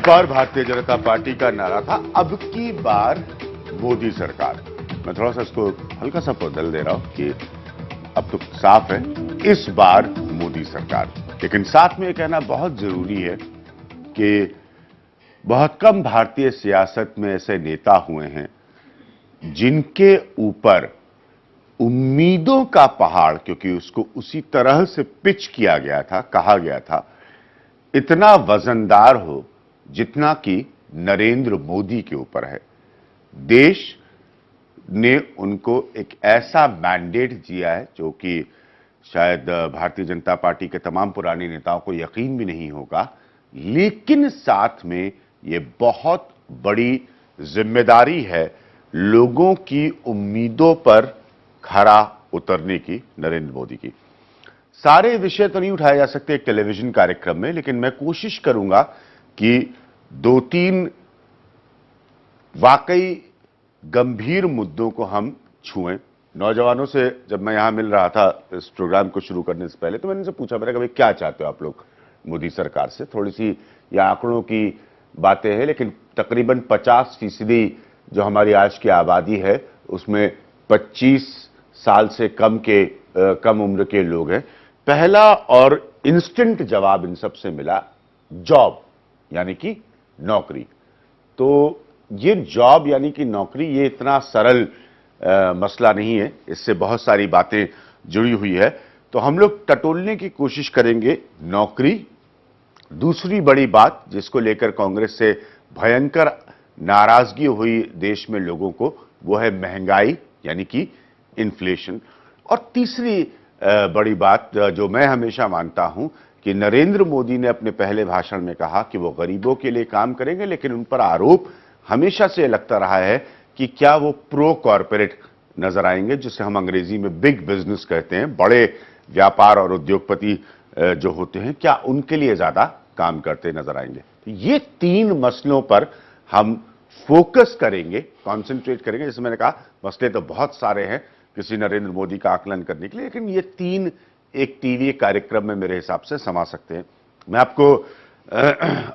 बार Bharatiya Janata party का नारा था, अब की बार मोदी सरकार। मैं थोड़ा सा इसको हल्का सा बदल दे रहा हूं कि अब तो साफ है, इस बार मोदी सरकार। लेकिन साथ में ये कहना बहुत जरूरी है कि बहुत कम भारतीय सियासत में ऐसे नेता हुए हैं जिनके ऊपर उम्मीदों का पहाड़, क्योंकि उसको उसी तरह से पिच किया गया था, कहा गया था, इतना वजनदार हो जितना कि नरेंद्र मोदी के ऊपर है। देश ने उनको एक ऐसा मैंडेट दिया है जो कि शायद भारतीय जनता पार्टी के तमाम पुराने नेताओं को यकीन भी नहीं होगा, लेकिन साथ में ये बहुत बड़ी जिम्मेदारी है लोगों की उम्मीदों पर खरा उतरने की, नरेंद्र मोदी की। सारे विषय तो नहीं उठाए जा सकते एक टेलीविजन कार्यक्रम में, लेकिन मैं कोशिश करूंगा कि दो तीन वाकई गंभीर मुद्दों को हम छुएं। नौजवानों से जब मैं यहां मिल रहा था इस प्रोग्राम को शुरू करने से पहले, तो मैंने उनसे पूछा, मैंने कहा भाई क्या चाहते हो आप लोग मोदी सरकार से? थोड़ी सी ये आंकड़ों की बातें हैं, लेकिन तकरीबन 50% जो हमारी आज की आबादी है उसमें 25 साल से कम उम्र के लोग हैं। पहला और इंस्टेंट जवाब इन सब से मिला, जॉब यानी कि नौकरी। तो ये जॉब यानी कि नौकरी, ये इतना सरल मसला नहीं है, इससे बहुत सारी बातें जुड़ी हुई है। तो हम लोग टटोलने की कोशिश करेंगे नौकरी। दूसरी बड़ी बात जिसको लेकर कांग्रेस से भयंकर नाराजगी हुई देश में लोगों को, वो है महंगाई यानी कि इन्फ्लेशन। और तीसरी बड़ी बात जो मैं हमेशा मानता हूं कि नरेंद्र मोदी ने अपने पहले भाषण में कहा कि वो गरीबों के लिए काम करेंगे, लेकिन उन पर आरोप हमेशा से लगता रहा है कि क्या वो प्रो कॉर्पोरेट नजर आएंगे, जिसे हम अंग्रेजी में बिग बिजनेस कहते हैं। बड़े व्यापार और उद्योगपति जो होते हैं, क्या उनके लिए ज्यादा काम करते नजर आएंगे? तो ये तीन मसलों पर हम फोकस करेंगे, कॉन्सेंट्रेट करेंगे। जैसे मैंने कहा, मसले तो बहुत सारे हैं किसी नरेंद्र मोदी का आकलन करने के लिए, लेकिन ये तीन एक टीवी कार्यक्रम में मेरे हिसाब से समा सकते हैं। मैं आपको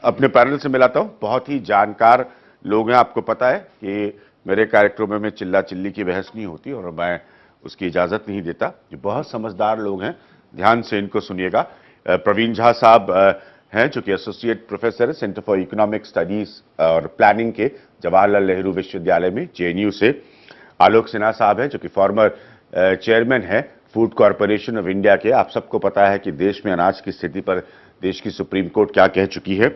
अपने पैनल से मिलाता हूं, बहुत ही जानकार लोग हैं। आपको पता है कि मेरे कार्यक्रमों में चिल्ला चिल्ली की बहस नहीं होती और मैं उसकी इजाजत नहीं देता। ये बहुत समझदार लोग हैं, ध्यान से इनको सुनिएगा। प्रवीण झा साहब हैं जो कि एसोसिएट प्रोफेसर है सेंटर फॉर इकोनॉमिक स्टडीज और प्लानिंग के जवाहरलाल नेहरू विश्वविद्यालय में, जेएनयू से। आलोक सिन्हा साहब हैं जो कि फॉर्मर चेयरमैन है फूड कॉर्पोरेशन ऑफ इंडिया के। आप सबको पता है कि देश में अनाज की स्थिति पर देश की सुप्रीम कोर्ट क्या कह चुकी है।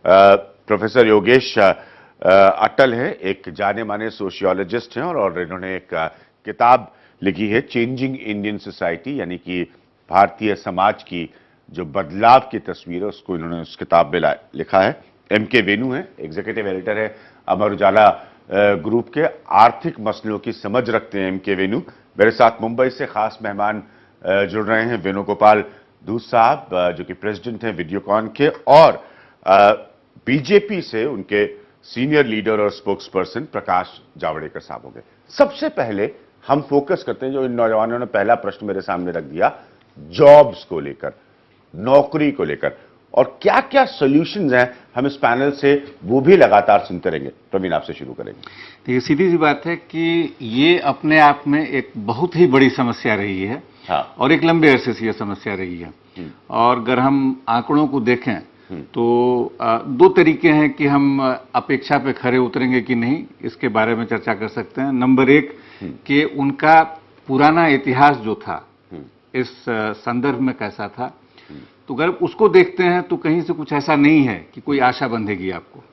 प्रोफेसर योगेश अटल हैं, एक जाने माने सोशियोलॉजिस्ट हैं और इन्होंने एक किताब लिखी है, चेंजिंग इंडियन सोसाइटी, यानी कि भारतीय समाज की जो बदलाव की तस्वीर है उसको इन्होंने उस किताब में लिखा है। एमके वेणु हैं, एग्जीक्यूटिव एडिटर है अमर उजाला ग्रुप के। आर्थिक मसलों की समझ रखते हैं एमके वेणु। मेरे साथ मुंबई से खास मेहमान जुड़ रहे हैं वेणुगोपाल धूत साहब जो कि प्रेसिडेंट हैं वीडियोकॉन के, और बीजेपी से उनके सीनियर लीडर और स्पोक्स पर्सन प्रकाश जावड़ेकर साहब होंगे। सबसे पहले हम फोकस करते हैं, जो इन नौजवानों ने पहला प्रश्न मेरे सामने रख दिया, जॉब्स को लेकर, नौकरी को लेकर, और क्या क्या सॉल्यूशंस हैं, हम इस पैनल से वो भी लगातार सुनते रहेंगे। प्रवीण, आपसे शुरू करेंगे। देखिए, सीधी सी बात है कि ये अपने आप में एक बहुत ही बड़ी समस्या रही है। हाँ। और एक लंबे अरसे से यह समस्या रही है। और अगर हम आंकड़ों को देखें तो दो तरीके हैं कि हम अपेक्षा पे खरे उतरेंगे कि नहीं, इसके बारे में चर्चा कर सकते हैं। नंबर एक कि उनका पुराना इतिहास जो था इस संदर्भ में कैसा था, तो अगर उसको देखते हैं तो कहीं से कुछ ऐसा नहीं है कि कोई आशा बंधेगी आपको।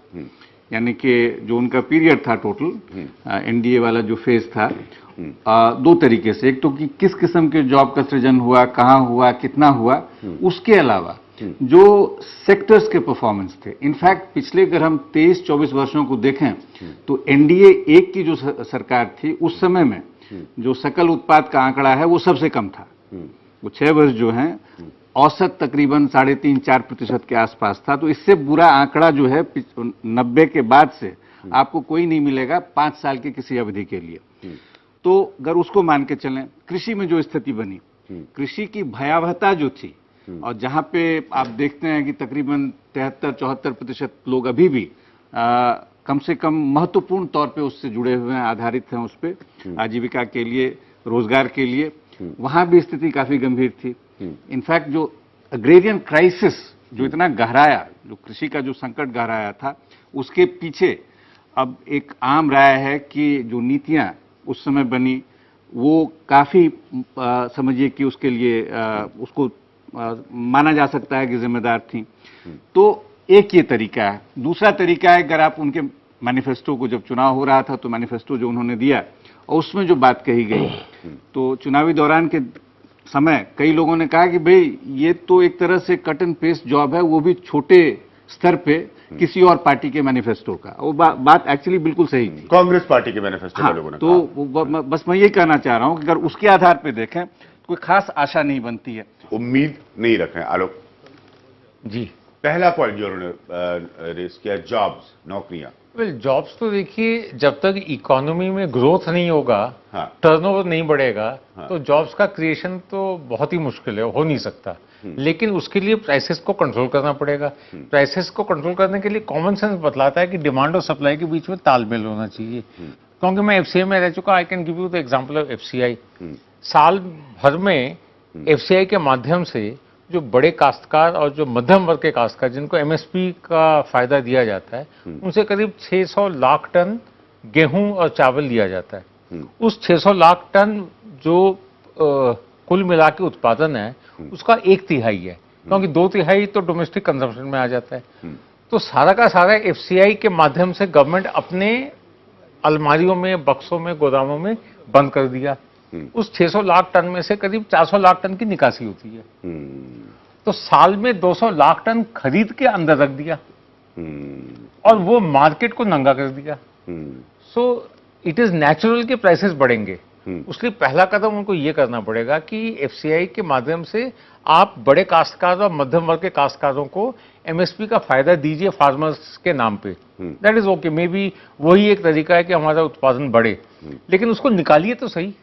यानी कि जो उनका पीरियड था टोटल एनडीए वाला जो फेज था, दो तरीके से, एक तो कि किस किस्म के जॉब का सृजन हुआ, कहां हुआ, कितना हुआ, उसके अलावा जो सेक्टर्स के परफॉर्मेंस थे। इनफैक्ट पिछले अगर हम 23-24 वर्षों को देखें तो एनडीए एक की जो सरकार थी उस समय में जो सकल उत्पाद का आंकड़ा है वो सबसे कम था। वो 6 वर्ष जो हैं औसत तकरीबन 3.5-4% के आसपास था। तो इससे बुरा आंकड़ा जो है 90 के बाद से आपको कोई नहीं मिलेगा 5 साल की किसी अवधि के लिए। तो अगर उसको मान के चलें, कृषि में जो स्थिति बनी, कृषि की भयावहता जो थी और जहां पे आप देखते हैं कि तकरीबन 73-74% लोग अभी भी कम से कम महत्वपूर्ण तौर पे उससे जुड़े हुए हैं, आधारित हैं उस पे आजीविका के लिए, रोजगार के लिए, वहां भी स्थिति काफी गंभीर थी। इनफैक्ट जो अग्रेरियन क्राइसिस जो इतना गहराया, जो कृषि का जो संकट गहराया था, उसके पीछे अब एक आम राय है कि जो नीतियां उस समय बनी वो काफी समझिए कि उसके लिए उसको माना जा सकता है कि जिम्मेदार थी। तो एक ये तरीका है। दूसरा तरीका है, अगर आप उनके मैनिफेस्टो को, जब चुनाव हो रहा था तो मैनिफेस्टो जो उन्होंने दिया और उसमें जो बात कही गई, तो चुनावी दौरान के समय कई लोगों ने कहा कि भाई ये तो एक तरह से कट एंड पेस्ट जॉब है, वो भी छोटे स्तर पे किसी और पार्टी के मैनिफेस्टो का। वो बात एक्चुअली बिल्कुल सही थी, कांग्रेस पार्टी के मैनिफेस्टो में लोगों ने कहा। तो बस मैं ये कहना चाह रहा हूं कि अगर उसके आधार पे देखें तो कोई खास आशा नहीं बनती है। उम्मीद नहीं रखें। आलोक जी, पहला पॉइंट जो उन्होंने रेस किया, जॉब्स, नौकरियां। वेल जॉब्स तो देखिए, जब तक इकोनॉमी में ग्रोथ नहीं होगा, हाँ। टर्नओवर नहीं बढ़ेगा, हाँ। तो जॉब्स का क्रिएशन तो बहुत ही मुश्किल है, हो नहीं सकता। लेकिन उसके लिए प्राइसेस को कंट्रोल करना पड़ेगा। प्राइसेस को कंट्रोल करने के लिए कॉमन सेंस बतलाता है कि डिमांड और सप्लाई के बीच में तालमेल होना चाहिए। क्योंकि मैं एफसीआई में रह चुका, I can give you the example of FCI. साल भर में एफसीआई के माध्यम से जो बड़े काश्तकार और जो मध्यम वर्ग के काश्तकार जिनको एमएसपी का फायदा दिया जाता है, उनसे करीब 600 लाख टन गेहूं और चावल दिया जाता है। उस 600 लाख टन जो कुल मिला के उत्पादन है, उसका 1/3 है, क्योंकि 2/3 तो डोमेस्टिक कंजम्पशन में आ जाता है। तो सारा का सारा एफसीआई के माध्यम से गवर्नमेंट अपने अलमारियों में, बक्सों में, गोदामों में बंद कर दिया। उस 600 लाख टन में से करीब 400 लाख टन की निकासी होती है। तो साल में 200 लाख टन खरीद के अंदर रख दिया और वो मार्केट को नंगा कर दिया। सो इट इज नेचुरल कि प्राइसेस बढ़ेंगे। उसके लिए पहला कदम उनको ये करना पड़ेगा कि एफसीआई के माध्यम से आप बड़े काश्तकार और मध्यम वर्ग के काश्तकारों को एमएसपी का फायदा दीजिए फार्मर्स के नाम पे। That is okay, may be वही एक तरीका है कि हमारा उत्पादन बढ़े, लेकिन उसको निकालिए तो सही,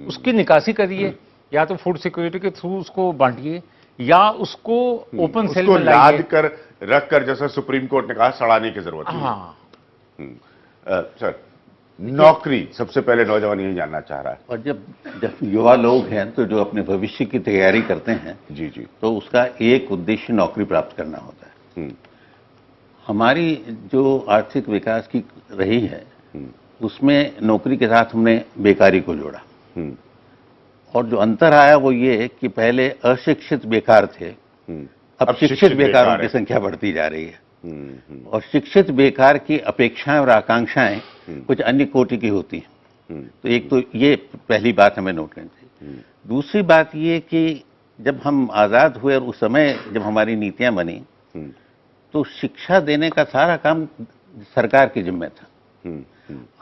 उसकी निकासी करिए, या तो फूड सिक्योरिटी के थ्रू उसको बांटिए या उसको ओपन सेल में लाद लाइए। कर रख कर, जैसा सुप्रीम कोर्ट ने कहा, सड़ाने की जरूरत नहीं। हाँ, सर, नौकरी सबसे पहले नौजवान यही जानना चाह रहा है। और जब युवा लोग हैं तो जो अपने भविष्य की तैयारी करते हैं, जी जी, तो उसका एक उद्देश्य नौकरी प्राप्त करना होता है। हमारी जो आर्थिक विकास की रही है, उसमें नौकरी के साथ हमने बेकारी को जोड़ा। और जो अंतर आया वो ये कि पहले अशिक्षित बेकार थे, अब शिक्षित बेकारों की संख्या बढ़ती जा रही है। और शिक्षित बेकार की अपेक्षाएं और आकांक्षाएं कुछ अन्य कोटि की होती हैं। तो एक तो ये पहली बात हमें नोट करनी चाहिए। दूसरी बात ये कि जब हम आज़ाद हुए और उस समय जब हमारी नीतियां बनी, तो शिक्षा देने का सारा काम सरकार के जिम्मे था।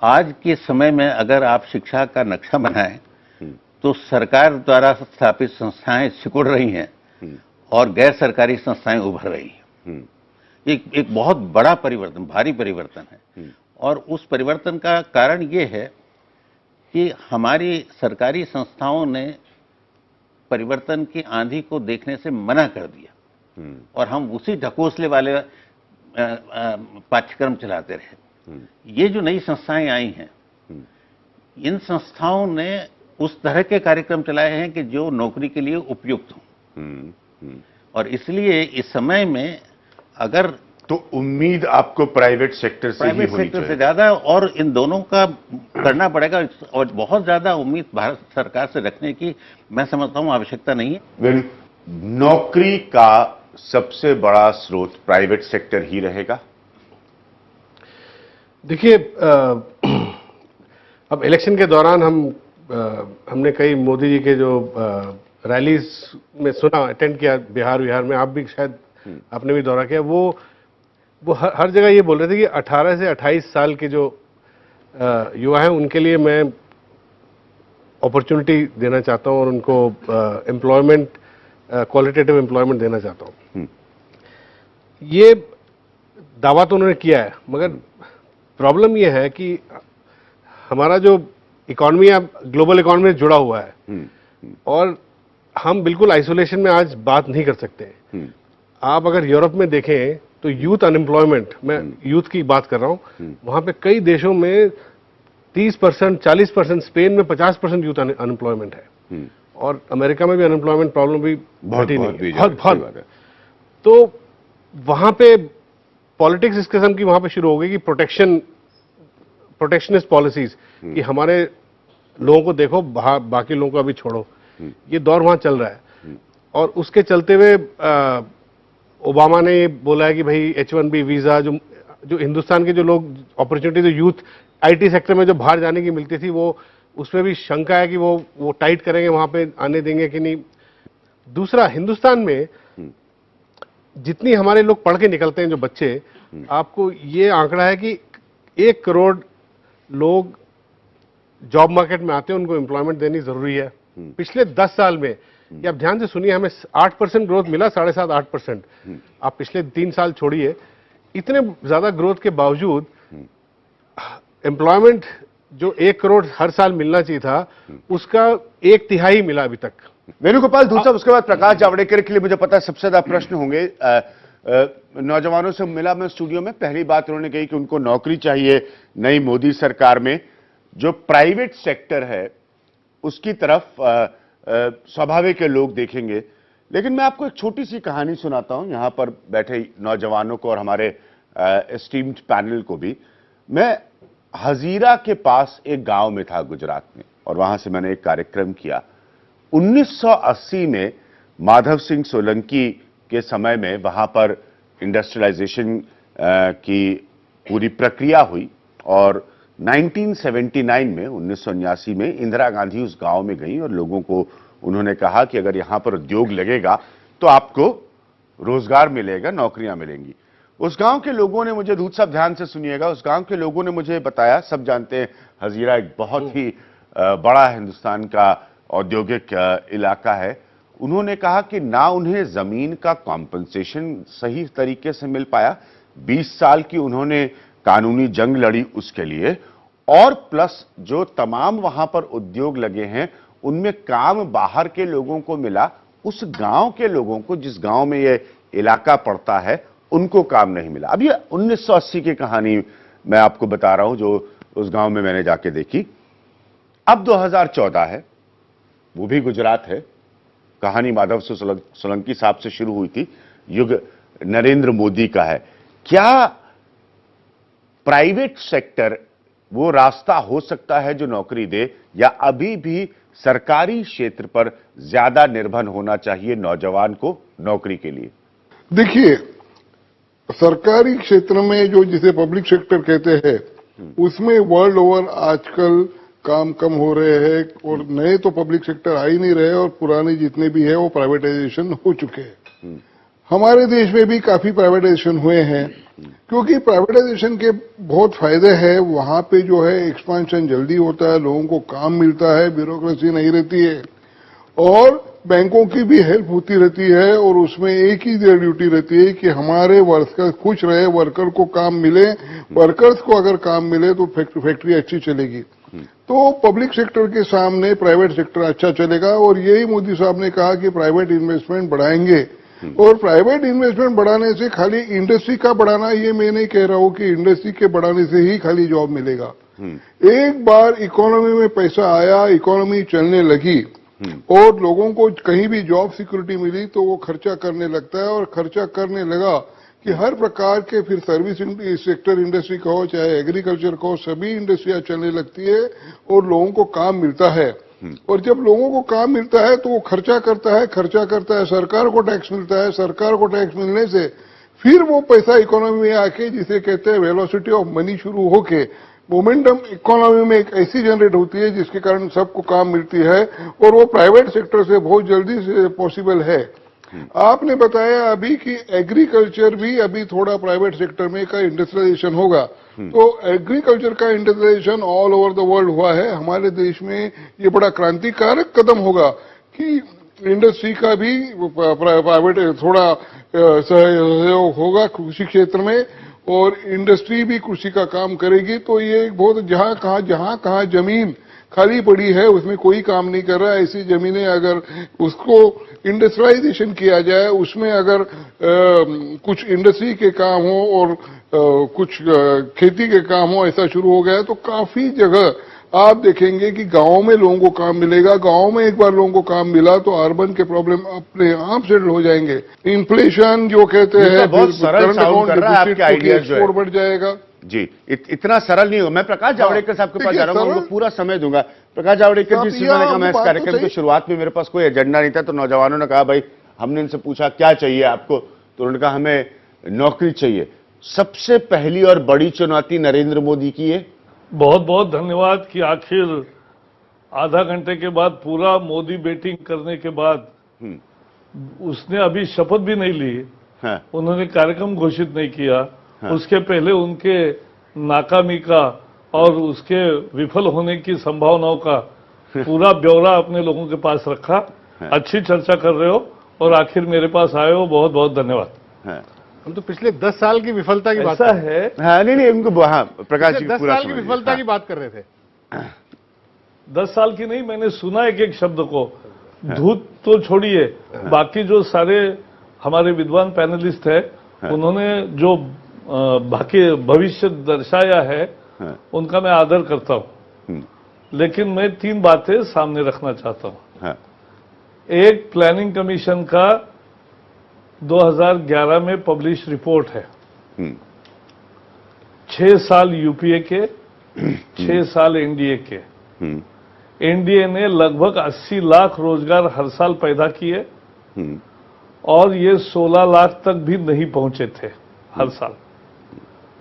आज के समय में अगर आप शिक्षा का नक्शा बनाएं तो सरकार द्वारा स्थापित संस्थाएं सिकुड़ रही हैं और गैर सरकारी संस्थाएं उभर रही हैं। एक बहुत बड़ा परिवर्तन, भारी परिवर्तन है। और उस परिवर्तन का कारण ये है कि हमारी सरकारी संस्थाओं ने परिवर्तन की आंधी को देखने से मना कर दिया और हम उसी ढकोसले वाले पाठ्यक्रम चलाते रहे। ये जो नई संस्थाएं आई हैं, इन संस्थाओं ने उस तरह के कार्यक्रम चलाए हैं कि जो नौकरी के लिए उपयुक्त हों। और इसलिए इस समय में अगर तो उम्मीद आपको प्राइवेट सेक्टर से ही होनी चाहिए। प्राइवेट सेक्टर से ज्यादा, और इन दोनों का करना पड़ेगा। और बहुत ज्यादा उम्मीद भारत सरकार से रखने की मैं समझता हूं आवश्यकता नहीं है। वेल, नौकरी का सबसे बड़ा स्रोत प्राइवेट सेक्टर ही रहेगा। देखिए, अब इलेक्शन के दौरान हमने कई मोदी जी के जो रैलीज में सुना, अटेंड किया बिहार में, आप भी शायद आपने भी दौरा किया। वो हर जगह ये बोल रहे थे कि 18 से 28 साल के जो युवा हैं उनके लिए मैं अपॉर्चुनिटी देना चाहता हूं और उनको एम्प्लॉयमेंट, क्वालिटेटिव एम्प्लॉयमेंट देना चाहता हूं। ये दावा तो उन्होंने किया है, मगर प्रॉब्लम ये है कि हमारा जो इकॉनमी अब ग्लोबल इकॉनमी में जुड़ा हुआ है और हम बिल्कुल आइसोलेशन में आज बात नहीं कर सकते हैं। आप अगर यूरोप में देखें तो यूथ अनएम्प्लॉयमेंट, मैं यूथ की बात कर रहा हूं, वहां पे कई देशों में 30%, 40%, स्पेन में 50% यूथ अनएम्प्लॉयमेंट है, और अमेरिका में भी अनएम्प्लॉयमेंट प्रॉब्लम भी घटी नहीं है, बहुत। तो वहां पे पॉलिटिक्स इस किस्म की वहां पे शुरू हो गई कि प्रोटेक्शनिस्ट पॉलिसीज, कि हमारे लोगों को देखो, बाकी लोगों को अभी छोड़ो, ये दौर वहां चल रहा है। और उसके चलते हुए ओबामा ने ये बोला है कि भाई H1B वीजा, जो हिंदुस्तान के जो लोग अपॉर्चुनिटी, जो यूथ आईटी सेक्टर में जो बाहर जाने की मिलती थी, वो उसमें भी शंका है कि वो टाइट करेंगे, वहां पे आने देंगे कि नहीं। दूसरा, हिंदुस्तान में जितनी हमारे लोग पढ़ के निकलते हैं, जो बच्चे, आपको ये आंकड़ा है कि 1 करोड़ लोग जॉब मार्केट में आते हैं, उनको एम्प्लॉयमेंट देनी जरूरी है। पिछले 10 साल में, ये आप ध्यान से सुनिए, हमें 8% ग्रोथ मिला, 7.5 8%। आप पिछले 3 साल छोड़िए, इतने ज्यादा ग्रोथ के बावजूद एम्प्लॉयमेंट जो 1 करोड़ हर साल मिलना चाहिए था, उसका 1/3 मिला अभी तक। वेणुगोपाल, दूसरा उसके बाद प्रकाश जावड़ेकर के लिए मुझे पता है सबसे ज्यादा प्रश्न होंगे। नौजवानों से मिला मैं स्टूडियो में, पहली बात उन्होंने कही कि उनको नौकरी चाहिए नई मोदी सरकार में। जो प्राइवेट सेक्टर है उसकी तरफ स्वाभाविक है लोग देखेंगे, लेकिन मैं आपको एक छोटी सी कहानी सुनाता हूं, यहां पर बैठे नौजवानों को और हमारे एस्टीम्ड पैनल को भी। मैं हजीरा के पास एक गांव में था गुजरात में, और वहां से मैंने एक कार्यक्रम किया। 1980 में माधव सिंह सोलंकी के समय में वहां पर इंडस्ट्रियलाइजेशन की पूरी प्रक्रिया हुई, और 1979 में 1979 में इंदिरा गांधी उस गांव में गई और लोगों को उन्होंने कहा कि अगर यहां पर उद्योग लगेगा तो आपको रोजगार मिलेगा, नौकरियां मिलेंगी। उस गांव के लोगों ने मुझे, दूध साहब ध्यान से सुनिएगा, उस गांव के लोगों ने मुझे बताया, सब जानते हैं हजीरा एक बहुत ही बड़ा हिंदुस्तान का औद्योगिक इलाका है। उन्होंने कहा कि ना उन्हें जमीन का कॉम्पनसेशन सही तरीके से मिल पाया, 20 साल की उन्होंने कानूनी जंग लड़ी उसके लिए, और प्लस जो तमाम वहां पर उद्योग लगे हैं उनमें काम बाहर के लोगों को मिला, उस गांव के लोगों को, जिस गांव में ये इलाका पड़ता है, उनको काम नहीं मिला। अब ये 1980 की कहानी मैं आपको बता रहा हूं, जो उस गांव में मैंने जाके देखी। अब 2014 है, वो भी गुजरात है। कहानी माधव सोलंकी साहब से शुरू हुई थी, युग नरेंद्र मोदी का है। क्या प्राइवेट सेक्टर वो रास्ता हो सकता है जो नौकरी दे, या अभी भी सरकारी क्षेत्र पर ज्यादा निर्भर होना चाहिए नौजवान को नौकरी के लिए? देखिए, सरकारी क्षेत्र में जो जिसे पब्लिक सेक्टर कहते हैं, उसमें वर्ल्ड ओवर आजकल काम कम हो रहे हैं, और नए तो पब्लिक सेक्टर आ ही नहीं रहे, और पुराने जितने भी है वो प्राइवेटाइजेशन हो चुके हैं। हमारे देश में भी काफी प्राइवेटाइजेशन हुए हैं, क्योंकि प्राइवेटाइजेशन के बहुत फायदे हैं। वहां पे जो है एक्सपांशन जल्दी होता है, लोगों को काम मिलता है, ब्यूरोक्रेसी नहीं रहती है, और बैंकों की भी हेल्प होती रहती है, और उसमें एक ही ड्यूटी रहती है कि हमारे वर्कर खुश रहे, वर्कर को काम मिले। वर्कर्स को अगर काम मिले तो फैक्ट्री अच्छी चलेगी। तो पब्लिक सेक्टर के सामने प्राइवेट सेक्टर अच्छा चलेगा, और यही मोदी साहब ने कहा कि प्राइवेट इन्वेस्टमेंट बढ़ाएंगे। और प्राइवेट इन्वेस्टमेंट बढ़ाने से खाली इंडस्ट्री का बढ़ाना, ये मैं नहीं कह रहा हूं कि इंडस्ट्री के बढ़ाने से ही खाली जॉब मिलेगा। एक बार इकोनॉमी में पैसा आया, इकोनॉमी चलने लगी, और लोगों को कहीं भी जॉब सिक्योरिटी मिली, तो वो खर्चा करने लगता है, और खर्चा करने लगा कि हर प्रकार के, फिर सर्विस सेक्टर इंडस्ट्री का हो चाहे एग्रीकल्चर का हो, सभी इंडस्ट्रियां चलने लगती है, और लोगों को काम मिलता है। और जब लोगों को काम मिलता है तो वो खर्चा करता है, सरकार को टैक्स मिलता है, सरकार को टैक्स मिलने से फिर वो पैसा इकोनॉमी में आके, जिसे कहते हैं वेलोसिटी ऑफ मनी शुरू होके, मोमेंटम इकोनॉमी में एक ऐसी जनरेट होती है जिसके कारण सबको काम मिलती है, और वो प्राइवेट सेक्टर से बहुत जल्दी से पॉसिबल है। आपने बताया अभी कि एग्रीकल्चर भी अभी थोड़ा प्राइवेट सेक्टर में का इंडस्ट्रियलाइजेशन होगा, तो एग्रीकल्चर का industrialization all over the world हुआ है। हमारे देश में ये बड़ा क्रांतिकारक कदम होगा कि इंडस्ट्री का भी प्राइवेट थोड़ा सहयोग होगा कृषि क्षेत्र में, और इंडस्ट्री भी कृषि का काम करेगी। तो ये बहुत जहां कहां जमीन खाली पड़ी है, उसमें कोई काम नहीं कर रहा है। ऐसी जमीनें अगर उसको इंडस्ट्रियलाइजेशन किया जाए, उसमें अगर कुछ इंडस्ट्री के काम हो और कुछ खेती के काम हो, ऐसा शुरू हो गया तो काफी जगह आप देखेंगे कि गांव में लोगों को काम मिलेगा। गांव में एक बार लोगों को काम मिला तो अर्बन के प्रॉब्लम अपने आप सेटल हो जाएंगे। इन्फ्लेशन जो कहते हैं, बहुत सरल साउंड कर रहा है आपके आइडिया जो है, एक्सपोर्ट बढ़ जाएगा जी। इतना सरल नहीं होगा। मैं प्रकाश जावड़ेकर साहब के पास जा रहा हूँ, उनको पूरा समय दूंगा। प्रकाश जावड़ेकर जी, मैंने कहा मैं इस कार्यक्रम की शुरुआत में मेरे पास कोई एजेंडा नहीं था, तो नौजवानों ने कहा भाई, हमने इनसे पूछा क्या चाहिए आपको, तो उन्होंने कहा हमें नौकरी चाहिए। सबसे पहली और बड़ी चुनौती नरेंद्र मोदी की है। बहुत बहुत धन्यवाद कि आखिर आधा घंटे के बाद पूरा मोदी बेटिंग करने के बाद उसने अभी शपथ भी नहीं ली। हाँ। उन्होंने कार्यक्रम घोषित नहीं किया। हाँ। उसके पहले उनके नाकामी का और उसके विफल होने की संभावनाओं का पूरा ब्यौरा अपने लोगों के पास रखा। अच्छी चर्चा कर रहे हो और आखिर मेरे पास आए हो, बहुत बहुत धन्यवाद। हाँ। हम तो पिछले 10 साल की विफलता की बात ऐसा है, हाँ, नहीं उनको, हाँ, प्रकाश जी 10 पूरा साल की समझ गए। विफलता हाँ। की बात कर रहे थे। 10 साल की नहीं, मैंने सुना एक एक शब्द को। धूत तो छोड़िए, बाकी जो सारे हमारे विद्वान पैनलिस्ट है, उन्होंने जो बाकी भविष्य दर्शाया है, उनका मैं आदर करता हूं। लेकिन मैं 3 बातें सामने रखना चाहता हूं। एक, प्लानिंग कमीशन का 2011 में पब्लिश रिपोर्ट है। 6 साल यूपीए के, 6 साल एनडीए के। एनडीए ने लगभग 80 लाख रोजगार हर साल पैदा किए और ये 16 लाख तक भी नहीं पहुंचे थे हर साल।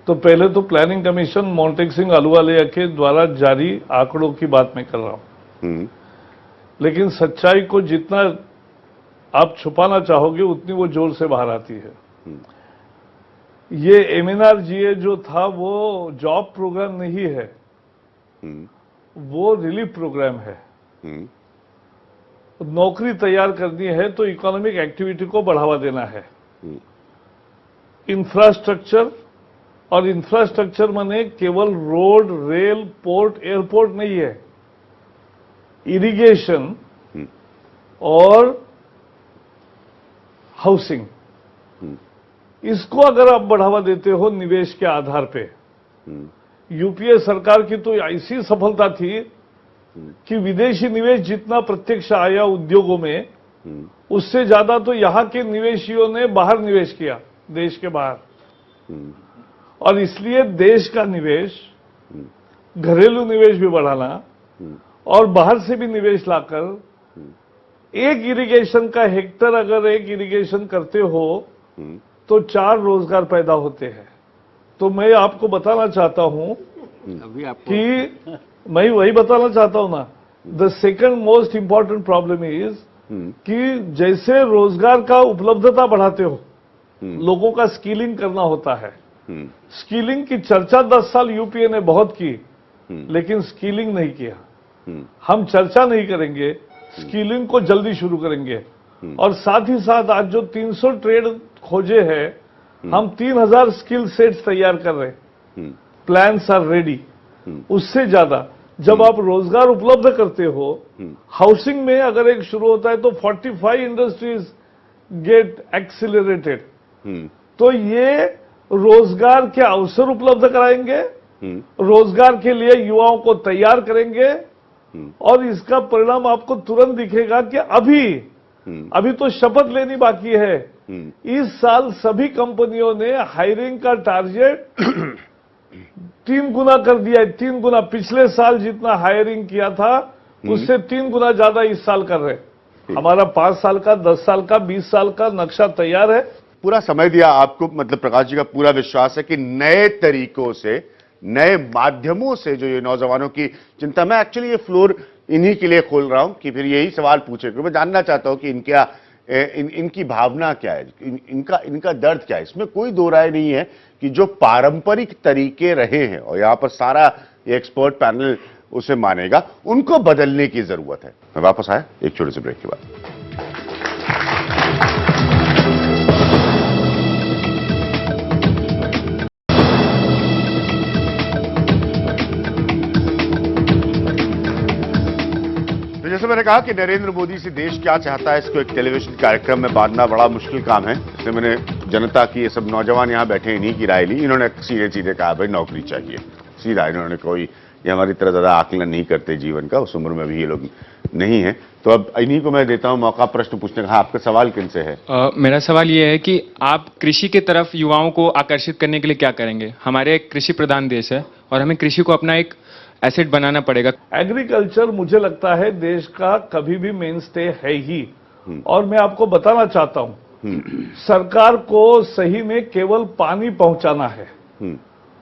तो पहले तो प्लानिंग कमीशन मोंटेक सिंह अहलूवालिया के द्वारा जारी आंकड़ों की बात मैं कर रहा हूं। लेकिन सच्चाई को जितना आप छुपाना चाहोगे उतनी वो जोर से बाहर आती है। ये एमएनआरजीए जो था वो जॉब प्रोग्राम नहीं है, वो रिलीफ प्रोग्राम है। नौकरी तैयार करनी है तो इकोनॉमिक एक्टिविटी को बढ़ावा देना है। इंफ्रास्ट्रक्चर, और इंफ्रास्ट्रक्चर माने केवल रोड, रेल, पोर्ट, एयरपोर्ट नहीं है, इरिगेशन और हाउसिंग। इसको अगर आप बढ़ावा देते हो निवेश के आधार पे, यूपीए सरकार की तो ऐसी सफलता थी कि विदेशी निवेश जितना प्रत्यक्ष आया उद्योगों में, उससे ज्यादा तो यहां के निवेशियों ने बाहर निवेश किया, देश के बाहर। और इसलिए देश का निवेश, घरेलू निवेश भी बढ़ाना और बाहर से भी निवेश लाकर, एक इरिगेशन का हेक्टर अगर एक इरिगेशन करते हो तो 4 रोजगार पैदा होते हैं। तो मैं आपको बताना चाहता हूं कि मैं वही बताना चाहता हूं ना, the second most important problem is कि जैसे रोजगार का उपलब्धता बढ़ाते हो, लोगों का स्किलिंग करना होता है। स्किलिंग की चर्चा 10 साल यूपीए ने बहुत की, लेकिन स्किलिंग नहीं किया। हम चर्चा नहीं करेंगे, स्किलिंग को जल्दी शुरू करेंगे। और साथ ही साथ आज जो 300 ट्रेड खोजे हैं, हम 3000 स्किल सेट्स तैयार कर रहे हैं। Plans are ready. उससे ज्यादा जब आप रोजगार उपलब्ध करते हो, हाउसिंग में अगर एक शुरू होता है तो 45 इंडस्ट्रीज गेट एक्सिलरेटेड। तो ये रोजगार के अवसर उपलब्ध कराएंगे, रोजगार के लिए युवाओं को तैयार करेंगे और इसका परिणाम आपको तुरंत दिखेगा कि अभी तो शपथ लेनी बाकी है। इस साल सभी कंपनियों ने हायरिंग का टारगेट 3 गुना कर दिया है। 3 गुना, पिछले साल जितना हायरिंग किया था उससे 3 गुना ज्यादा इस साल कर रहे। हमारा 5 साल का, 10 साल का, 20 साल का नक्शा तैयार है। पूरा समय दिया आपको, मतलब प्रकाश जी का पूरा विश्वास है कि नए तरीकों से, नए माध्यमों से जो ये नौजवानों की चिंता, मैं एक्चुअली ये फ्लोर इन्हीं के लिए खोल रहा हूं कि फिर यही सवाल पूछे, क्योंकि मैं जानना चाहता हूं कि इनकी भावना क्या है, इनका दर्द क्या है। इसमें कोई दो राय नहीं है कि जो पारंपरिक तरीके रहे हैं, और यहां पर सारा ये एक्सपर्ट पैनल उसे मानेगा, उनको बदलने की जरूरत है। मैं वापस आया एक छोटे से ब्रेक के बाद। मैंने कहा कि नरेंद्र मोदी से देश क्या चाहता है, इसको एक टेलीविजन कार्यक्रम में बांधना बड़ा मुश्किल काम है। इसलिए मैंने जनता की, ये सब नौजवान यहाँ बैठे हैं, इन्हीं की राय ली। इन्होंने सीधे सीधे कहा भाई नौकरी चाहिए, सीधा। इन्होंने कोई ये हमारी तरह ज्यादा आकलन नहीं करते जीवन का, उस उम्र में भी ये लोग नहीं है। तो अब इन्हीं को मैं देता हूं मौका प्रश्न पूछने का। हाँ, आपका सवाल किनसे है? मेरा सवाल ये है कि आप कृषि की तरफ युवाओं को आकर्षित करने के लिए क्या करेंगे? हमारे एक कृषि प्रधान देश है और हमें कृषि को अपना एक एसेट बनाना पड़ेगा। एग्रीकल्चर मुझे लगता है देश का कभी भी मेन स्टे है ही। और मैं आपको बताना चाहता हूं, सरकार को सही में केवल पानी पहुंचाना है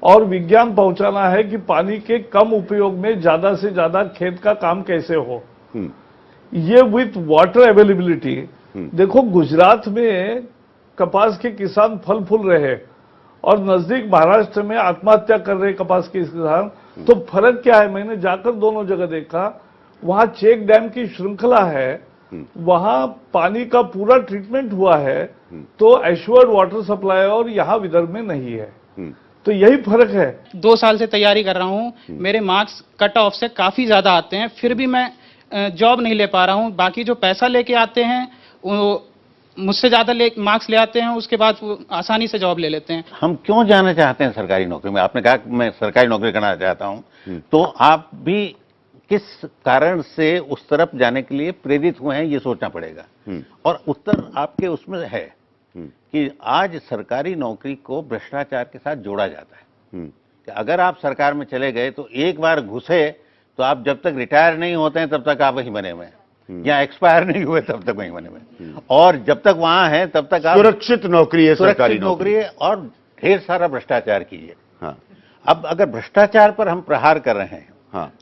और विज्ञान पहुंचाना है कि पानी के कम उपयोग में ज्यादा से ज्यादा खेत का काम कैसे हो। ये विथ वाटर अवेलेबिलिटी, देखो गुजरात में कपास के किसान फल फूल रहे और नजदीक महाराष्ट्र में आत्महत्या कर रहे कपास के किसान। तो फर्क क्या है? मैंने जाकर दोनों जगह देखा, वहां चेक डैम की श्रृंखला है, वहां पानी का पूरा ट्रीटमेंट हुआ है, तो एश्योर्ड वाटर सप्लाई, और यहाँ विदर्भ में नहीं है। तो यही फर्क है। 2 साल से तैयारी कर रहा हूँ, मेरे मार्क्स कट ऑफ से काफी ज्यादा आते हैं, फिर भी मैं जॉब नहीं ले पा रहा हूँ। बाकी जो पैसा लेके आते हैं वो मुझसे ज्यादा मार्क्स ले आते हैं, उसके बाद वो आसानी से जॉब ले लेते हैं। हम क्यों जाना चाहते हैं सरकारी नौकरी में? आपने कहा कि मैं सरकारी नौकरी करना चाहता हूं, तो आप भी किस कारण से उस तरफ जाने के लिए प्रेरित हुए हैं, ये सोचना पड़ेगा। और उत्तर आपके उसमें है कि आज सरकारी नौकरी को भ्रष्टाचार के साथ जोड़ा जाता है। कि अगर आप सरकार में चले गए तो एक बार घुसे तो आप जब तक रिटायर नहीं होते हैं तब तक आप वहीं बने हुए हैं, या एक्सपायर नहीं हुए तब तक वहीं बने हुए हैं, और जब तक वहां हैं तब तक आप सुरक्षित नौकरी है, सरकारी नौकरी है, और ढेर सारा भ्रष्टाचार कीजिए। हाँ। अब अगर भ्रष्टाचार पर हम प्रहार कर रहे हैं, हाँ,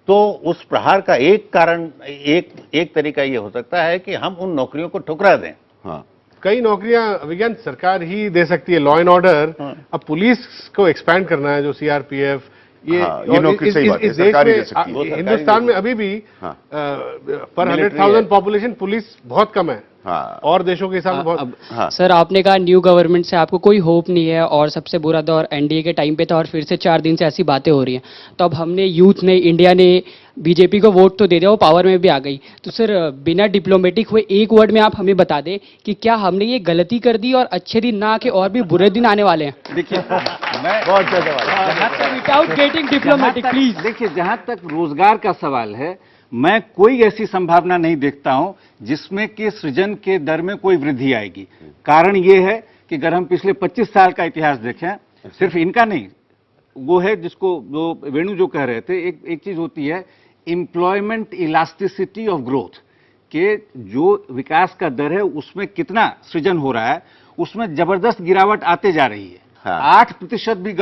तो उस प्रहार का एक कारण, एक तरीका ये हो सकता है कि हम उन नौकरियों को ठुकरा दें। हाँ, कई नौकरियां विज्ञान सरकार ही दे सकती है, लॉ एंड ऑर्डर। अब पुलिस को एक्सपैंड करना है, जो सीआरपीएफ, ये नौकरी सही बात है, इस देश सरकारी दे में सकती है। हिंदुस्तान में अभी भी पर 100,000 पॉपुलेशन पुलिस बहुत कम है। हाँ। और देशों के हिसाब से बहुत। हाँ। सर, आपने कहा न्यू गवर्नमेंट से आपको कोई होप नहीं है और सबसे बुरा दौर एनडीए के टाइम पे था और फिर से 4 दिन से ऐसी बातें हो रही हैं। तो अब हमने यूथ ने, इंडिया ने बीजेपी को वोट तो दे दिया, वो पावर में भी आ गई। तो सर, बिना डिप्लोमेटिक हुए एक वर्ड में आप हमें बता दें कि क्या हमने ये गलती कर दी और अच्छे दिन ना आके और भी बुरे दिन आने वाले हैं? देखिए, मैं बहुत अच्छा सवाल। Without getting diplomatic please. देखिए, जहां तक रोजगार का सवाल है, मैं कोई ऐसी संभावना नहीं देखता हूं जिसमें कि सृजन के दर में कोई वृद्धि आएगी। कारण यह है कि अगर हम पिछले 25 साल का इतिहास देखें, सिर्फ इनका नहीं, वो है जिसको जो वेणु जो कह रहे थे, एक चीज होती है एम्प्लॉयमेंट इलास्टिसिटी ऑफ ग्रोथ, के जो विकास का दर है उसमें कितना सृजन हो रहा है, उसमें जबरदस्त गिरावट आते जा रही है। हाँ। 8% भी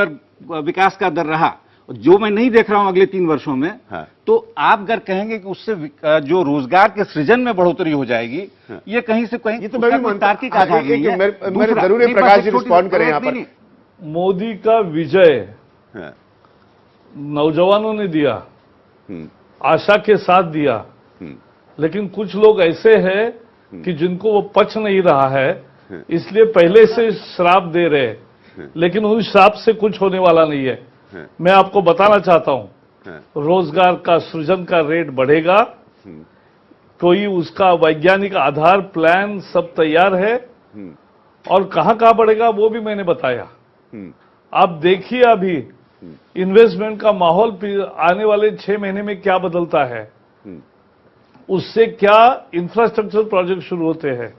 विकास का दर रहा, जो मैं नहीं देख रहा हूं अगले 3 वर्षों में। हाँ। तो आप अगर कहेंगे कि उससे जो रोजगार के सृजन में बढ़ोतरी हो जाएगी, ये कहीं से कहीं, ये तो मैं भी मानता हूं। तार्किक आधार नहीं है। मेरे जरूर है, प्रकाश जी रिस्पॉन्ड करें यहाँ पर। मोदी का विजय हाँ। नौजवानों ने दिया, आशा के साथ दिया, लेकिन कुछ लोग ऐसे हैं कि जिनको वो पच नहीं रहा है, इसलिए पहले से श्राप दे रहे, लेकिन उन श्राप से कुछ होने वाला नहीं है। मैं आपको बताना चाहता हूं, रोजगार का सृजन का रेट बढ़ेगा, कोई उसका वैज्ञानिक आधार, प्लान सब तैयार है, और कहां कहां बढ़ेगा वो भी मैंने बताया। आप देखिए अभी इन्वेस्टमेंट का माहौल आने वाले 6 महीने में क्या बदलता है, उससे क्या इंफ्रास्ट्रक्चर प्रोजेक्ट शुरू होते हैं,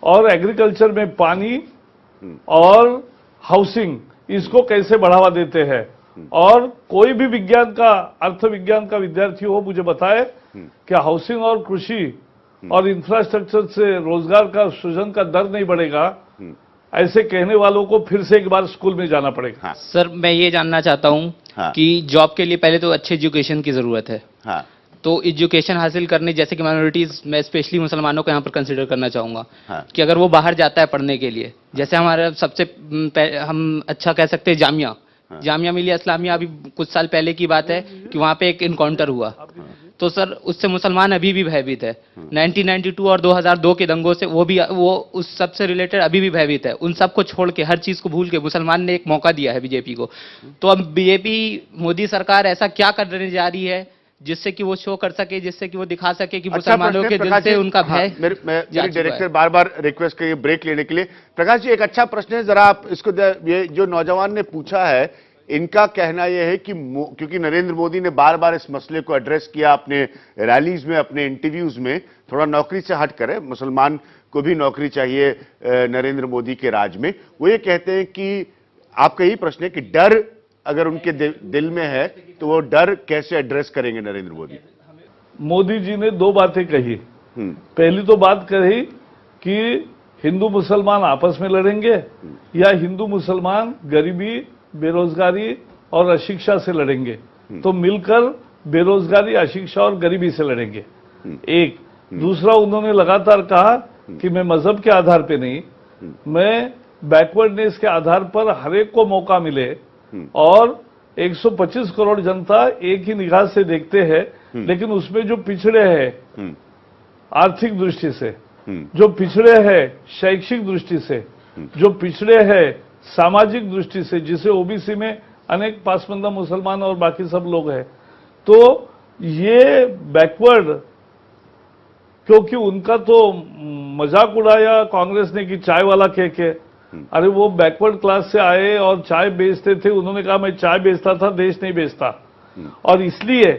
और एग्रीकल्चर में पानी और हाउसिंग, इसको कैसे बढ़ावा देते हैं। और कोई भी विज्ञान का, अर्थ विज्ञान का विद्यार्थी हो, मुझे बताए कि हाउसिंग और कृषि और इंफ्रास्ट्रक्चर से रोजगार का सृजन का दर नहीं बढ़ेगा, ऐसे कहने वालों को फिर से एक बार स्कूल में जाना पड़ेगा। हाँ। सर, मैं ये जानना चाहता हूँ कि जॉब के लिए पहले तो अच्छे एजुकेशन की जरूरत है। हाँ। तो एजुकेशन हासिल करने, जैसे कि माइनॉरिटीज, मैं स्पेशली मुसलमानों को यहाँ पर कंसीडर करना चाहूंगा। हाँ। कि अगर वो बाहर जाता है पढ़ने के लिए, जैसे हमारा सबसे हम अच्छा कह सकते हैं जामिया, जामिया मिलिया इस्लामिया, अभी कुछ साल पहले की बात है कि वहां पे एक इनकाउंटर हुआ। तो सर, उससे मुसलमान अभी भी भयभीत है। 1992 और 2002 के दंगों से वो उस सब से रिलेटेड अभी भी भयभीत है। उन सबको छोड़ के, हर चीज को भूल के मुसलमान ने एक मौका दिया है बीजेपी को। तो अब बीजेपी, मोदी सरकार ऐसा क्या करने जा रही है जिससे कि वो शो कर सके, जिससे कि वो दिखा सके कि अच्छा मुसलमानों प्रश्न के है, दिल प्रकाश से जी। उनका हाँ, भय मेरी जा चुका डायरेक्टर है। बार बार रिक्वेस्ट करिए ब्रेक लेने के लिए। प्रकाश जी, एक अच्छा प्रश्न है, जरा आप इसको ये जो नौजवान ने पूछा है, इनका कहना यह है कि क्योंकि नरेंद्र मोदी ने बार बार इस मसले को एड्रेस किया अपने रैलीज में, अपने इंटरव्यूज में, थोड़ा नौकरी से हट करे, मुसलमान को भी नौकरी चाहिए नरेंद्र मोदी के राज में। वो ये कहते हैं कि आपका यही प्रश्न है कि डर अगर उनके दिल में है तो वो डर कैसे एड्रेस करेंगे नरेंद्र मोदी? मोदी जी ने दो बातें कही। पहली तो बात कही कि हिंदू मुसलमान आपस में लड़ेंगे या हिंदू मुसलमान गरीबी, बेरोजगारी और अशिक्षा से लड़ेंगे। तो मिलकर बेरोजगारी, अशिक्षा और गरीबी से लड़ेंगे। एक। दूसरा, उन्होंने लगातार कहा कि मैं मजहब के आधार पे नहीं, मैं बैकवर्डनेस के आधार पर हर एक को मौका मिले, और 125 करोड़ जनता एक ही निगाह से देखते हैं, लेकिन उसमें जो पिछड़े हैं आर्थिक दृष्टि से, जो पिछड़े हैं शैक्षिक दृष्टि से, जो पिछड़े हैं सामाजिक दृष्टि से, जिसे ओबीसी में अनेक पासमंदा मुसलमान और बाकी सब लोग हैं, तो ये बैकवर्ड, क्योंकि उनका तो मजाक उड़ाया कांग्रेस ने कि चाय वाला के अरे वो बैकवर्ड क्लास से आए और चाय बेचते थे, उन्होंने कहा मैं चाय बेचता था, देश नहीं बेचता। और इसलिए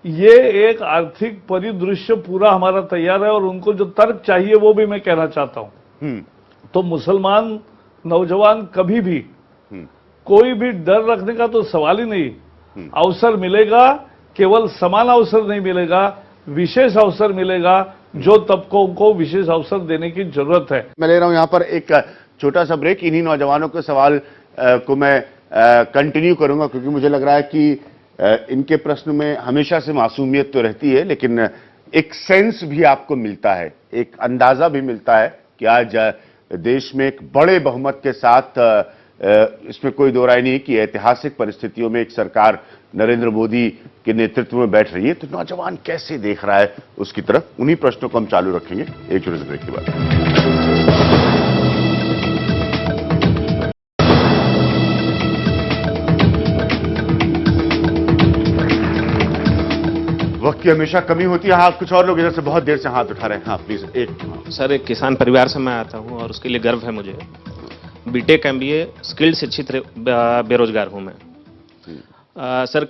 ये एक आर्थिक परिदृश्य पूरा हमारा तैयार है, और उनको जो तर्क चाहिए वो भी मैं कहना चाहता हूं। तो मुसलमान नौजवान कभी भी कोई भी डर रखने का तो सवाल ही नहीं। अवसर मिलेगा, केवल समान अवसर नहीं मिलेगा, विशेष अवसर मिलेगा, जो तबकों को विशेष अवसर देने की जरूरत है। मैं ले रहा हूं यहां पर एक छोटा सा ब्रेक। इन्हीं नौजवानों के सवाल को मैं कंटिन्यू करूंगा, क्योंकि मुझे लग रहा है कि इनके प्रश्न में हमेशा से मासूमियत तो रहती है, लेकिन एक सेंस भी आपको मिलता है, एक अंदाजा भी मिलता है कि आज देश में एक बड़े बहुमत के साथ, इसमें कोई दो राय नहीं कि ऐतिहासिक परिस्थितियों में एक सरकार नरेंद्र मोदी के नेतृत्व में बैठ रही है। तो नौजवान कैसे देख रहा है उसकी तरफ, उन्हीं प्रश्नों को हम चालू रखेंगे एक छोटे से ब्रेक के बाद। वक्त की हमेशा कमी होती है। हाँ, कुछ और लोग इधर से बहुत देर से हाथ उठा रहे हैं। हाँ प्लीज। सर, एक किसान परिवार से मैं आता हूँ और उसके लिए गर्व है मुझे। बीटेक एमबीए स्किल्ड शिक्षित बेरोजगार हूँ मैं। सर,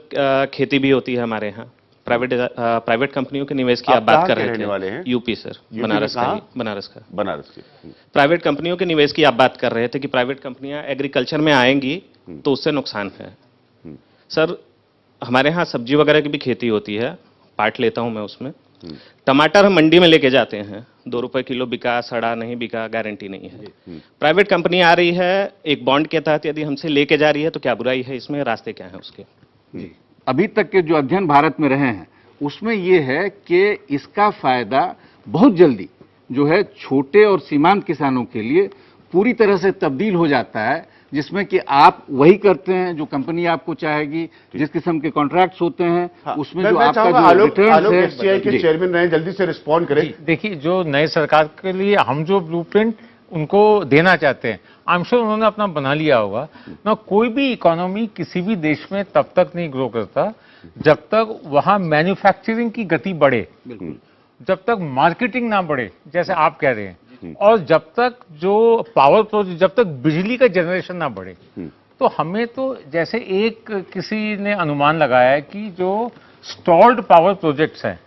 खेती भी होती है हमारे यहाँ। प्राइवेट कंपनियों के निवेश की आप बात कर रहे थे। यूपी सर, बनारस का। बनारस की प्राइवेट कंपनियों के निवेश की आप बात कर रहे थे कि प्राइवेट कंपनियां एग्रीकल्चर में आएंगी तो उससे नुकसान है। सर, हमारे यहाँ सब्जी वगैरह की भी खेती होती है, पार्ट लेता हूं मैं उसमें। टमाटर हम मंडी में लेके जाते हैं, 2 रुपए किलो बिका, सड़ा नहीं बिका, गारंटी नहीं है। प्राइवेट कंपनी आ रही है, एक बॉन्ड के तहत यदि हमसे लेके जा रही है तो क्या बुराई है इसमें, रास्ते क्या है उसके? अभी तक के जो अध्ययन भारत में रहे हैं उसमें यह है कि इसका फायदा बहुत जल्दी जो है छोटे और सीमांत किसानों के लिए पूरी तरह से तब्दील हो जाता है, जिसमें कि आप वही करते हैं जो कंपनी आपको चाहेगी, जिस किस्म के कॉन्ट्रैक्ट्स होते हैं। हाँ, उसमें जो आपका जो रिटर्न है, एफसीआई के चेयरमैन रहे, जल्दी से रिस्पॉन्ड करें। देखिए, जो नए सरकार के लिए हम जो ब्लूप्रिंट उनको देना चाहते हैं, आई एम श्योर उन्होंने अपना बना लिया होगा ना। कोई भी इकोनॉमी किसी भी देश में तब तक नहीं ग्रो करता जब तक वहां मैन्युफैक्चरिंग की गति बढ़े, जब तक मार्केटिंग ना बढ़े, जैसे आप कह रहे हैं, और जब तक जो पावर प्रोजेक्ट, जब तक बिजली का जनरेशन ना बढ़े। तो हमें तो जैसे एक किसी ने अनुमान लगाया है कि जो स्टॉल्ड पावर प्रोजेक्ट्स हैं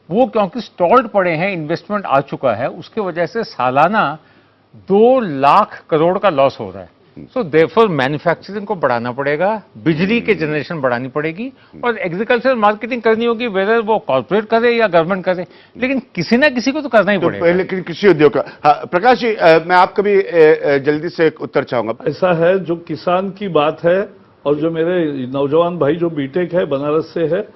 वो क्योंकि स्टॉल्ड पड़े हैं, इन्वेस्टमेंट आ चुका है, उसके वजह से सालाना 2 लाख करोड़ का लॉस हो रहा है। सो देयरफॉर मैन्युफैक्चरिंग को बढ़ाना पड़ेगा, बिजली के जनरेशन बढ़ानी पड़ेगी, और एग्रीकल्चर मार्केटिंग करनी होगी, वेदर वो कॉर्पोरेट करे या गवर्नमेंट करे, लेकिन किसी ना किसी को तो करना ही पड़ेगा। पहले कृषि उद्योग का। हाँ, प्रकाश जी, मैं आपका भी जल्दी से एक उत्तर चाहूंगा। ऐसा है, जो किसान की बात है, और जो मेरे नौजवान भाई जो बीटेक है, बनारस से है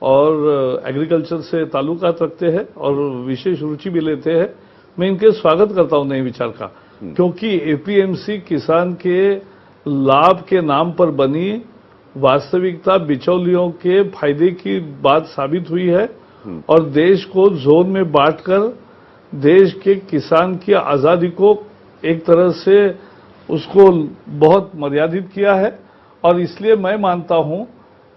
और एग्रीकल्चर से ताल्लुकात रखते हैं और विशेष रुचि भी लेते हैं, मैं इनके स्वागत करता हूं नए विचार का, क्योंकि एपीएमसी किसान के लाभ के नाम पर बनी वास्तविकता बिचौलियों के फायदे की बात साबित हुई है, और देश को जोन में बांटकर देश के किसान की आजादी को एक तरह से उसको बहुत मर्यादित किया है। और इसलिए मैं मानता हूं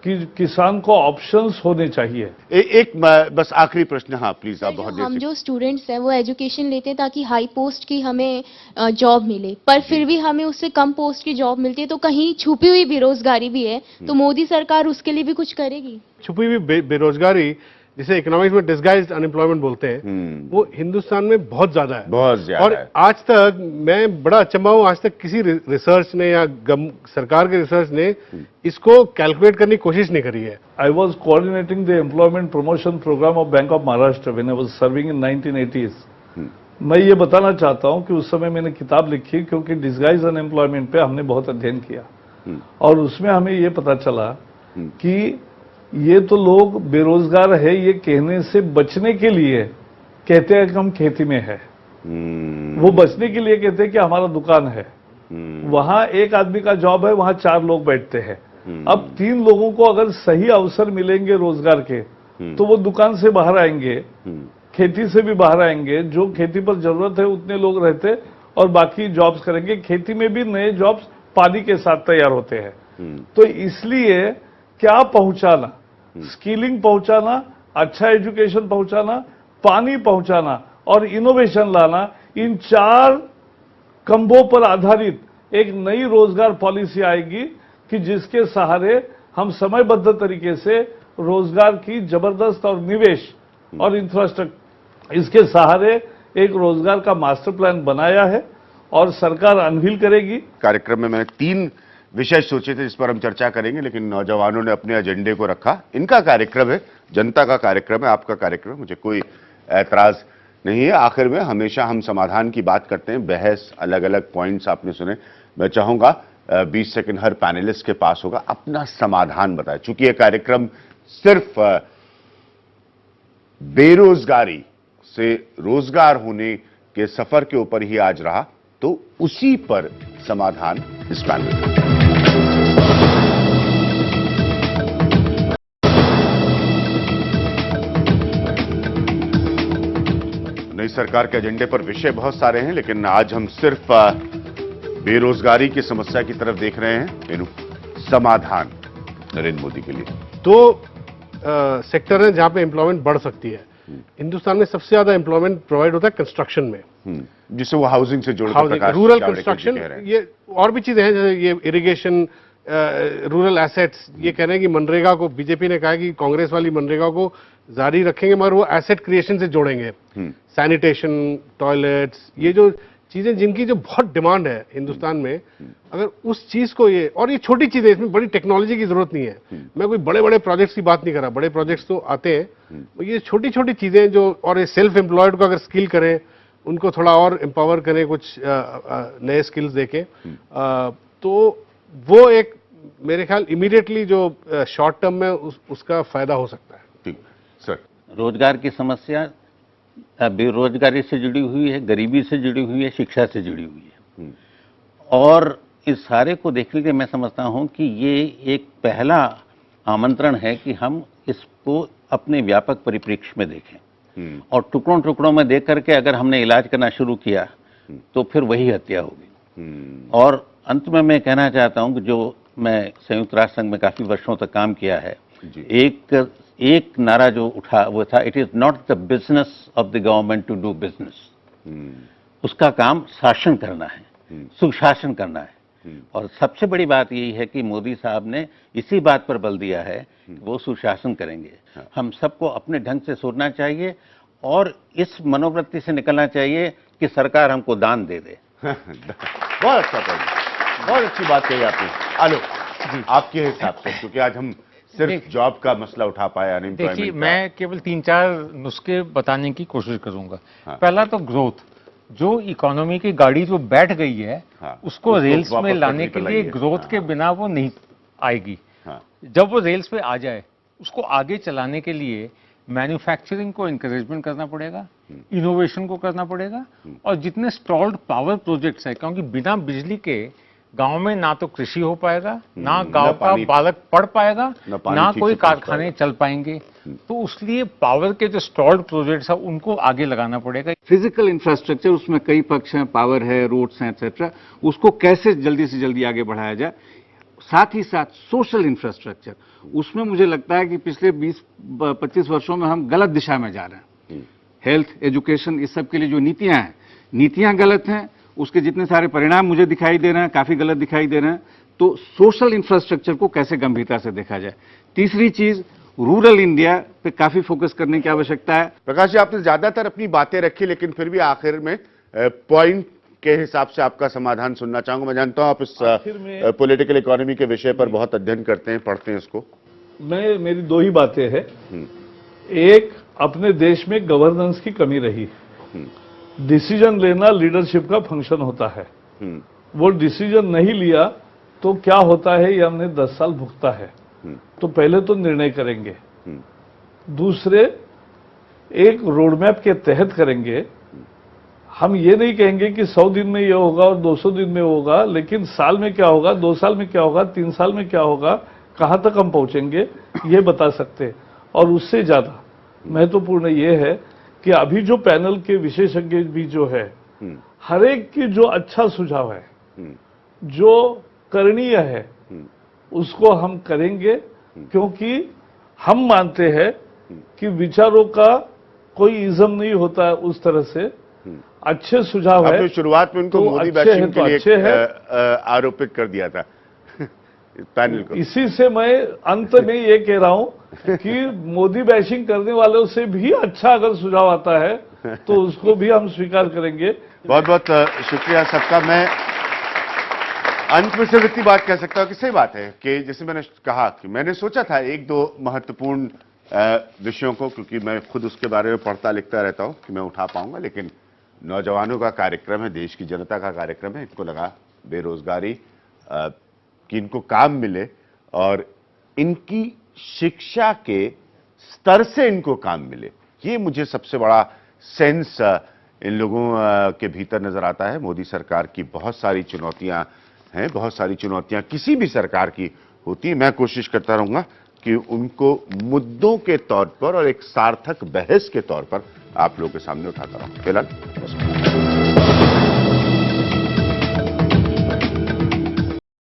कि किसान को ऑप्शंस होने चाहिए। एक बस आखिरी प्रश्न, हाँ प्लीज आप बहुत देर हम से। जो स्टूडेंट्स हैं वो एजुकेशन लेते हैं ताकि हाई पोस्ट की हमें जॉब मिले, पर फिर भी हमें उससे कम पोस्ट की जॉब मिलती है, तो कहीं छुपी हुई बेरोजगारी भी है, तो मोदी सरकार उसके लिए भी कुछ करेगी? छुपी हुई बेरोजगारी, जिसे इकोनॉमिक्स में डिसगाइज्ड अनएम्प्लॉयमेंट बोलते हैं, वो हिंदुस्तान में बहुत ज्यादा है। बहुत ज्यादा और है। आज तक मैं बड़ा अचंभा हूं, आज तक किसी रिसर्च ने या सरकार के रिसर्च ने इसको कैलकुलेट करने की कोशिश नहीं करी है। I was coordinating the employment promotion program of Bank of Maharashtra when I was serving in 1980s. मैं ये बताना चाहता हूं कि उस समय मैंने किताब लिखी, क्योंकि डिसगाइज अनएम्प्लॉयमेंट पे हमने बहुत अध्ययन किया और उसमें हमें ये पता चला कि ये तो लोग बेरोजगार है ये कहने से बचने के लिए कहते हैं कि हम खेती में है, वो बचने के लिए कहते हैं कि हमारा दुकान है। वहां एक आदमी का जॉब है, वहां 4 लोग बैठते हैं। अब 3 लोगों को अगर सही अवसर मिलेंगे रोजगार के, तो वो दुकान से बाहर आएंगे, खेती से भी बाहर आएंगे, जो खेती पर जरूरत है उतने लोग रहते और बाकी जॉब्स करेंगे। खेती में भी नए जॉब्स पानी के साथ तैयार होते हैं। तो इसलिए क्या पहुंचाना, स्किलिंग पहुंचाना, अच्छा एजुकेशन पहुंचाना, पानी पहुंचाना और इनोवेशन लाना, इन 4 खंभों पर आधारित एक नई रोजगार पॉलिसी आएगी कि जिसके सहारे हम समयबद्ध तरीके से रोजगार की जबरदस्त और निवेश और इंफ्रास्ट्रक्चर, इसके सहारे एक रोजगार का मास्टर प्लान बनाया है और सरकार अनवील करेगी। कार्यक्रम में मैंने 3 विषय सोचे थे जिस पर हम चर्चा करेंगे, लेकिन नौजवानों ने अपने एजेंडे को रखा। इनका कार्यक्रम है, जनता का कार्यक्रम है, आपका कार्यक्रम है, मुझे कोई ऐतराज नहीं है। आखिर में हमेशा हम समाधान की बात करते हैं, बहस, अलग अलग पॉइंट्स आपने सुने। मैं चाहूंगा 20 सेकंड हर पैनलिस्ट के पास होगा, अपना समाधान बताए। चूंकि यह कार्यक्रम सिर्फ बेरोजगारी से रोजगार होने के सफर के ऊपर ही आज रहा, तो उसी पर समाधान इस पैनल में। नई सरकार के एजेंडे पर विषय बहुत सारे हैं, लेकिन आज हम सिर्फ बेरोजगारी की समस्या की तरफ देख रहे हैं। समाधान नरेंद्र मोदी के लिए 2 सेक्टर हैं जहां पे एम्प्लॉयमेंट बढ़ सकती है। हिंदुस्तान में सबसे ज्यादा एम्प्लॉयमेंट प्रोवाइड होता है कंस्ट्रक्शन में, जिससे वो हाउसिंग से जुड़कर हाउसिंग, रूरल कंस्ट्रक्शन, ये और भी चीजें हैं जैसे ये इरिगेशन, रूरल एसेट्स। ये कह रहे हैं कि मनरेगा को, बीजेपी ने कहा है कि कांग्रेस वाली मनरेगा को जारी रखेंगे मगर वो एसेट क्रिएशन से जोड़ेंगे। सैनिटेशन, टॉयलेट्स, ये जो चीजें जिनकी जो बहुत डिमांड है हिंदुस्तान में, अगर उस चीज को ये, और ये छोटी चीजें, इसमें बड़ी टेक्नोलॉजी की जरूरत नहीं है। मैं कोई बड़े बड़े प्रोजेक्ट्स की बात नहीं कर रहा, बड़े प्रोजेक्ट्स तो आते हैं, ये छोटी छोटी चीजें जो, और ये सेल्फ एम्प्लॉयड को अगर स्किल करें, उनको थोड़ा और एम्पावर करें कुछ नए स्किल्स देके, तो वो एक मेरे ख्याल इमीडिएटली जो शॉर्ट टर्म में उसका फायदा हो सकता है। ठीक सर। रोजगार की समस्या बेरोजगारी से जुड़ी हुई है, गरीबी से जुड़ी हुई है, शिक्षा से जुड़ी हुई है, और इस सारे को देखने के मैं समझता हूं कि ये एक पहला आमंत्रण है कि हम इसको अपने व्यापक परिप्रेक्ष्य में देखें, और टुकड़ों टुकड़ों में देख करके अगर हमने इलाज करना शुरू किया तो फिर वही हत्या होगी। और अंत में मैं कहना चाहता हूं कि जो मैं संयुक्त राष्ट्र संघ में काफी वर्षों तक काम किया है, एक नारा जो उठा वो था, it is not the business of the government to do business. उसका काम शासन करना है, सुशासन करना है। और सबसे बड़ी बात यही है कि मोदी साहब ने इसी बात पर बल दिया है कि वो सुशासन करेंगे। हम सबको अपने ढंग से सोचना चाहिए और इस मनोवृत्ति से निकलना चाहिए कि सरकार हमको दान दे दे। बहुत अच्छा पॉइंट, बहुत अच्छी बात कही आपने। आलोक, आपके हिसाब से, क्योंकि आज हम सिर्फ जॉब का मसला उठा पाए, अनएम्प्लॉयमेंट। देखिए, मैं केवल 3-4 नुस्खे बताने की कोशिश करूंगा। पहला तो ग्रोथ, जो इकोनॉमी की गाड़ी जो बैठ गई है, उसको रेल्स में लाने के लिए ग्रोथ के बिना वो नहीं आएगी। जब वो रेल्स पे आ जाए, उसको आगे चलाने के लिए मैन्युफैक्चरिंग को इंकरेजमेंट करना पड़ेगा, इनोवेशन को करना पड़ेगा, और जितने स्टॉल्ड पावर प्रोजेक्ट्स है, क्योंकि बिना बिजली के गांव में ना तो कृषि हो पाएगा, ना गांव का बालक पढ़ पाएगा, ना कोई कारखाने चल पाएंगे। तो उसलिए पावर के जो स्टॉल्ड प्रोजेक्ट्स है उनको आगे लगाना पड़ेगा। फिजिकल इंफ्रास्ट्रक्चर, उसमें कई पक्ष हैं, पावर है, रोड्स हैं, एक्सेट्रा, उसको कैसे जल्दी से जल्दी आगे बढ़ाया जाए। साथ ही साथ सोशल इंफ्रास्ट्रक्चर, उसमें मुझे लगता है कि पिछले 20-25 वर्षों में हम गलत दिशा में जा रहे हैं। हेल्थ, एजुकेशन, इस सब के लिए जो नीतियां हैं, नीतियां गलत हैं, उसके जितने सारे परिणाम मुझे दिखाई दे रहे हैं काफी गलत दिखाई दे रहे हैं। तो सोशल इंफ्रास्ट्रक्चर को कैसे गंभीरता से देखा जाए। तीसरी चीज, रूरल इंडिया पे काफी फोकस करने की आवश्यकता है। प्रकाश जी, आपने ज्यादातर अपनी बातें रखी, लेकिन फिर भी आखिर में पॉइंट के हिसाब से आपका समाधान सुनना चाहूंगा। मैं जानता हूं आप इस पॉलिटिकल इकोनॉमी के विषय पर बहुत अध्ययन करते हैं, पढ़ते हैं इसको। मेरी दो ही बातें हैं। एक, अपने देश में गवर्नेंस की कमी रही। डिसीजन लेना लीडरशिप का फंक्शन होता है। वो डिसीजन नहीं लिया तो क्या होता है ये हमने 10 साल भुगता है। तो पहले तो निर्णय करेंगे, दूसरे एक रोडमैप के तहत करेंगे। हम ये नहीं कहेंगे कि 100 दिन में ये होगा और 200 दिन में होगा, लेकिन साल में क्या होगा, 2 साल में क्या होगा, 3 साल में क्या होगा, कहां तक हम पहुंचेंगे, ये बता सकते हैं। और उससे ज्यादा महत्वपूर्ण ये है कि अभी जो पैनल के विशेषज्ञ भी जो है, हर एक की जो अच्छा सुझाव है, जो करणीय है, उसको हम करेंगे, क्योंकि हम मानते हैं कि विचारों का कोई इज्म नहीं होता है उस तरह से। अच्छे सुझाव है। आपने शुरुआत में उनको तो मोदी अच्छे बैशिंग हैं के तो लिए अच्छे हैं। आरोपित कर दिया था पैनल को। इसी से मैं अंत में ये कह रहा हूं कि मोदी बैशिंग करने वालों से भी अच्छा अगर सुझाव आता है तो उसको भी हम स्वीकार करेंगे। बहुत बहुत शुक्रिया सबका। मैं अंत में सिर्फ इतनी बात कह सकता हूं कि सही बात है कि जैसे मैंने कहा कि मैंने सोचा था 1-2 महत्वपूर्ण विषयों को, क्योंकि मैं खुद उसके बारे में पढ़ता लिखता रहता हूं, कि मैं उठा पाऊंगा, लेकिन नौजवानों का कार्यक्रम है, देश की जनता का कार्यक्रम है। इनको लगा बेरोजगारी, कि इनको काम मिले और इनकी शिक्षा के स्तर से इनको काम मिले। ये मुझे सबसे बड़ा सेंस इन लोगों के भीतर नजर आता है। मोदी सरकार की बहुत सारी चुनौतियां हैं, बहुत सारी चुनौतियां किसी भी सरकार की होती है। मैं कोशिश करता रहूंगा कि उनको मुद्दों के तौर पर और एक सार्थक बहस के तौर पर आप लोगों के सामने उठाता रहूं। फिलहाल